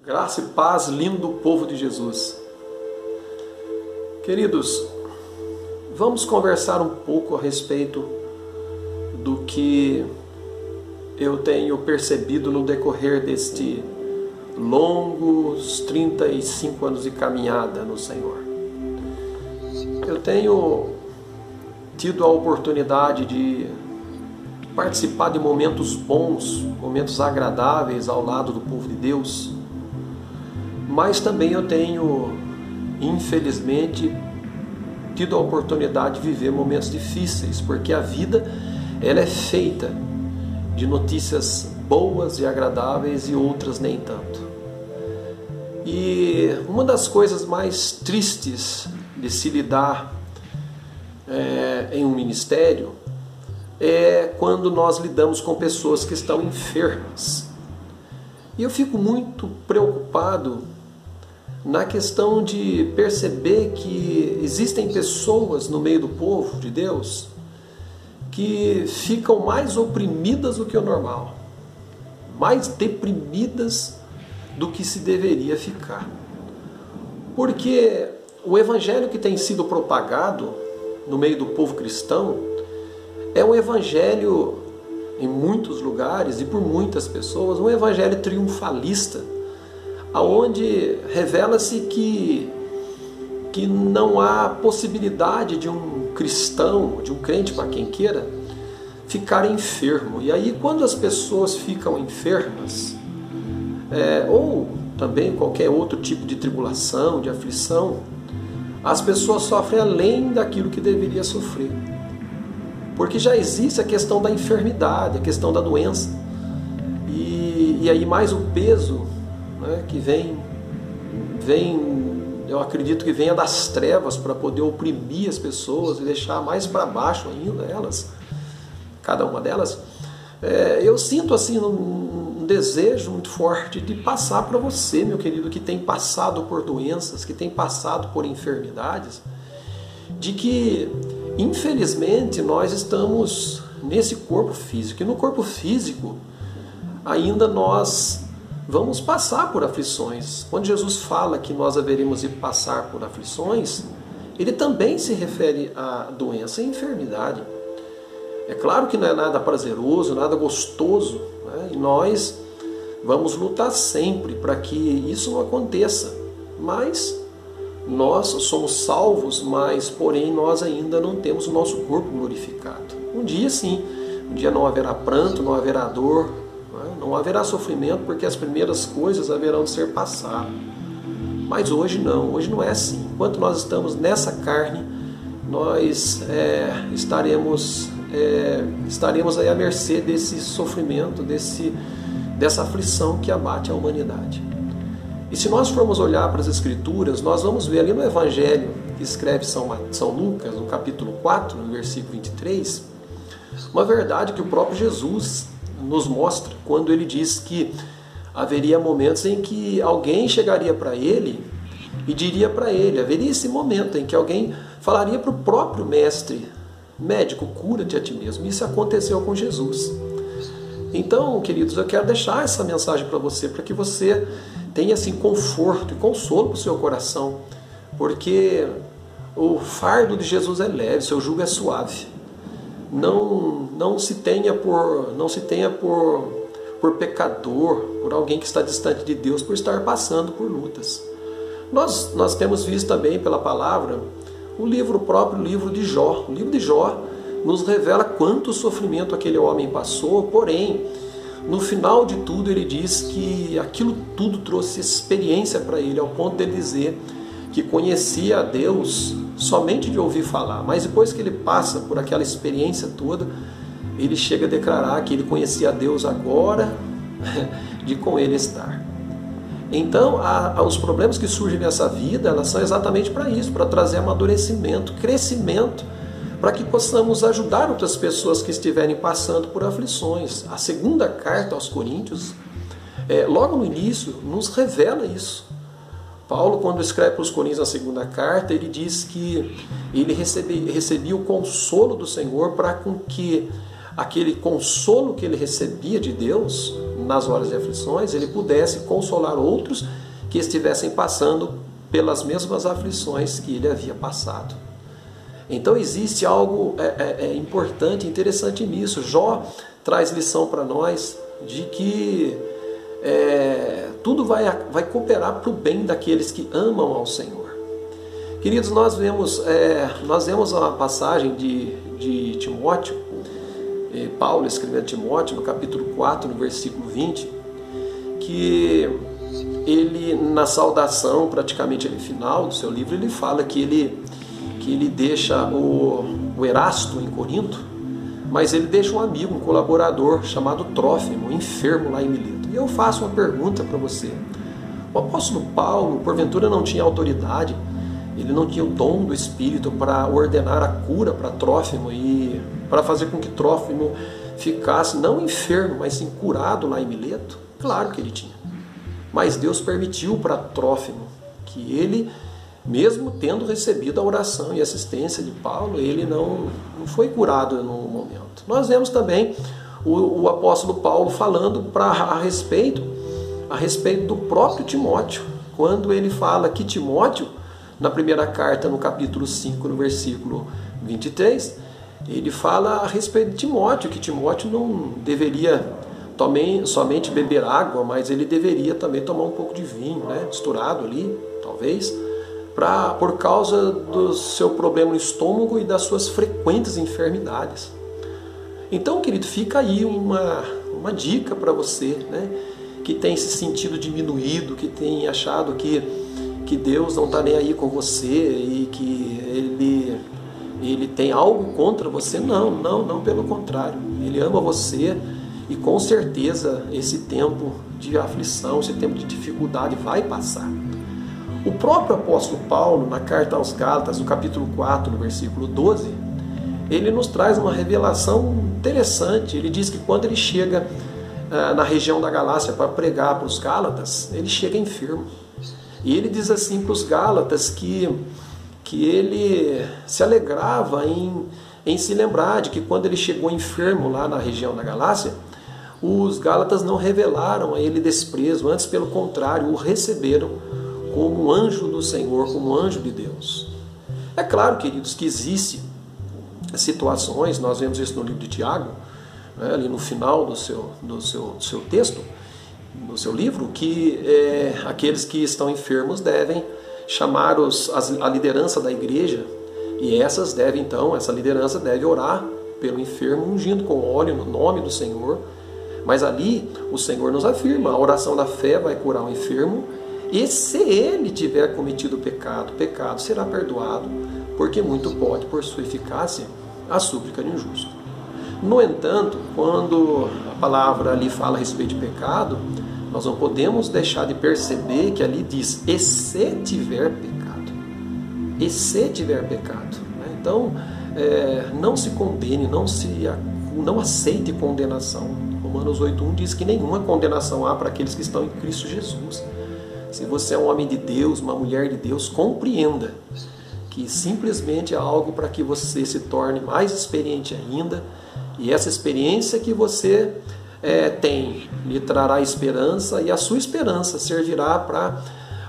Graça e paz, lindo povo de Jesus. Queridos, vamos conversar um pouco a respeito do que eu tenho percebido no decorrer deste longos 35 anos de caminhada no Senhor. Eu tenho tido a oportunidade de participar de momentos bons, momentos agradáveis ao lado do povo de Deus, mas também eu tenho, infelizmente, tido a oportunidade de viver momentos difíceis, porque a vida ela é feita de notícias boas e agradáveis e outras nem tanto. E uma das coisas mais tristes de se lidar em um ministério é quando nós lidamos com pessoas que estão enfermas. E eu fico muito preocupado na questão de perceber que existem pessoas no meio do povo de Deus que ficam mais oprimidas do que o normal, mais deprimidas do que se deveria ficar. Porque o evangelho que tem sido propagado no meio do povo cristão é um evangelho, em muitos lugares e por muitas pessoas, um evangelho triunfalista, onde revela-se que não há possibilidade de um cristão, de um crente, para quem queira, ficar enfermo. E aí, quando as pessoas ficam enfermas, ou também qualquer outro tipo de tribulação, de aflição, as pessoas sofrem além daquilo que deveria sofrer. Porque já existe a questão da enfermidade, a questão da doença. E aí mais o peso, né, que vem, eu acredito que venha das trevas para poder oprimir as pessoas e deixar mais para baixo ainda elas, cada uma delas. Eu sinto assim um desejo muito forte de passar para você, meu querido, que tem passado por doenças, que tem passado por enfermidades, de que infelizmente nós estamos nesse corpo físico, e no corpo físico ainda nós vamos passar por aflições. Quando Jesus fala que nós haveremos de passar por aflições, ele também se refere à doença e enfermidade. É claro que não é nada prazeroso, nada gostoso, né? E nós vamos lutar sempre para que isso não aconteça. Mas nós somos salvos, mas porém nós ainda não temos o nosso corpo glorificado. Um dia sim, um dia não haverá pranto, não haverá dor, não haverá sofrimento, porque as primeiras coisas haverão de ser passadas. Mas hoje não é assim. Enquanto nós estamos nessa carne, nós estaremos aí à mercê desse sofrimento, dessa aflição que abate a humanidade. E se nós formos olhar para as Escrituras, nós vamos ver ali no Evangelho que escreve São Lucas, no capítulo 4, no versículo 23, uma verdade que o próprio Jesus nos mostra quando ele diz que haveria momentos em que alguém chegaria para ele e diria para ele, haveria esse momento em que alguém falaria para o próprio mestre: médico, cura-te a ti mesmo. Isso aconteceu com Jesus. Então, queridos, eu quero deixar essa mensagem para você, para que você tenha assim conforto e consolo para o seu coração, porque o fardo de Jesus é leve, seu jugo é suave. Não se tenha por pecador, por alguém que está distante de Deus, por estar passando por lutas. Nós temos visto também pela palavra o próprio livro de Jó. O livro de Jó nos revela quanto sofrimento aquele homem passou, porém, no final de tudo ele diz que aquilo tudo trouxe experiência para ele, ao ponto de ele dizer que conhecia a Deus somente de ouvir falar, mas depois que ele passa por aquela experiência toda, ele chega a declarar que ele conhecia a Deus agora de com ele estar. Então, os problemas que surgem nessa vida, elas são exatamente para isso, para trazer amadurecimento, crescimento, para que possamos ajudar outras pessoas que estiverem passando por aflições. A segunda carta aos Coríntios, logo no início, nos revela isso. Paulo, quando escreve para os Coríntios na segunda carta, ele diz que ele recebia o consolo do Senhor para com que aquele consolo que ele recebia de Deus nas horas de aflições, ele pudesse consolar outros que estivessem passando pelas mesmas aflições que ele havia passado. Então existe algo importante, interessante nisso. Jó traz lição para nós de que tudo vai cooperar para o bem daqueles que amam ao Senhor. Queridos, nós vemos uma passagem de Timóteo, Paulo escrevendo a Timóteo no capítulo 4, no versículo 20, que ele, na saudação, praticamente no final do seu livro, ele fala que ele deixa o Erasto em Corinto, mas ele deixa um amigo, um colaborador chamado Trófimo, enfermo lá em Mileto. E eu faço uma pergunta para você. O apóstolo Paulo, porventura, não tinha autoridade, ele não tinha o dom do Espírito para ordenar a cura para Trófimo e para fazer com que Trófimo ficasse não enfermo, mas sim curado lá em Mileto? Claro que ele tinha. Mas Deus permitiu para Trófimo que ele, mesmo tendo recebido a oração e assistência de Paulo, ele não foi curado no momento. Nós vemos também o apóstolo Paulo falando a respeito do próprio Timóteo, quando ele fala que Timóteo, na primeira carta, no capítulo 5, no versículo 23, ele fala a respeito de Timóteo, que Timóteo não deveria somente beber água, mas ele deveria também tomar um pouco de vinho, misturado ali, talvez, por causa do seu problema no estômago e das suas frequentes enfermidades. Então, querido, fica aí uma dica para você, que tem se sentido diminuído, que tem achado que Deus não está nem aí com você e que ele tem algo contra você. Não, pelo contrário. Ele ama você e com certeza esse tempo de aflição, esse tempo de dificuldade vai passar. O próprio apóstolo Paulo, na carta aos Gálatas, no capítulo 4, no versículo 12, ele nos traz uma revelação interessante. Ele diz que quando ele chega na região da Galácia para pregar para os Gálatas, ele chega enfermo. E ele diz assim para os Gálatas que ele se alegrava em se lembrar de que quando ele chegou enfermo lá na região da Galácia, os Gálatas não revelaram a ele desprezo, antes pelo contrário, o receberam como anjo do Senhor, como anjo de Deus. É claro, queridos, que existem situações, nós vemos isso no livro de Tiago, ali no final do seu texto, no seu livro, que aqueles que estão enfermos devem chamar a liderança da igreja, e essa liderança deve orar pelo enfermo, ungindo com óleo no nome do Senhor. Mas ali o Senhor nos afirma, a oração da fé vai curar o enfermo, e se ele tiver cometido pecado, o pecado será perdoado, porque muito pode, por sua eficácia, a súplica de um justo. No entanto, quando a palavra ali fala a respeito de pecado, nós não podemos deixar de perceber que ali diz, e se tiver pecado. E se tiver pecado. Então, não se condene, não aceite condenação. Romanos 8:1 diz que nenhuma condenação há para aqueles que estão em Cristo Jesus. Se você é um homem de Deus, uma mulher de Deus, compreenda que simplesmente é algo para que você se torne mais experiente ainda, e essa experiência que você tem lhe trará esperança, e a sua esperança servirá para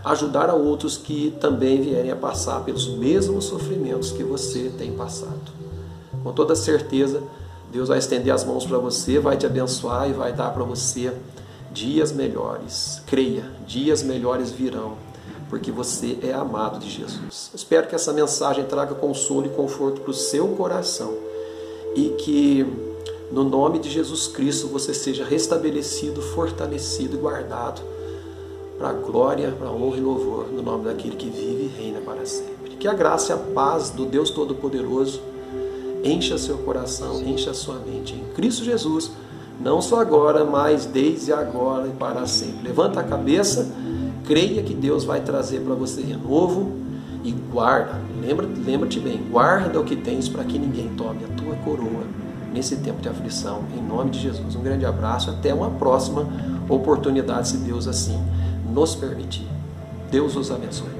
ajudar a outros que também vierem a passar pelos mesmos sofrimentos que você tem passado. Com toda certeza, Deus vai estender as mãos para você, vai te abençoar e vai dar para você dias melhores. Creia, dias melhores virão, porque você é amado de Jesus. Espero que essa mensagem traga consolo e conforto para o seu coração e que, no nome de Jesus Cristo, você seja restabelecido, fortalecido e guardado para a glória, para a honra e louvor no nome daquele que vive e reina para sempre. Que a graça e a paz do Deus Todo-Poderoso encha seu coração, encha sua mente em Cristo Jesus, não só agora, mas desde agora e para sempre. Levanta a cabeça, creia que Deus vai trazer para você renovo e guarda, lembra-te bem, guarda o que tens para que ninguém tome a tua coroa nesse tempo de aflição, em nome de Jesus. Um grande abraço, até uma próxima oportunidade, se Deus assim nos permitir. Deus os abençoe.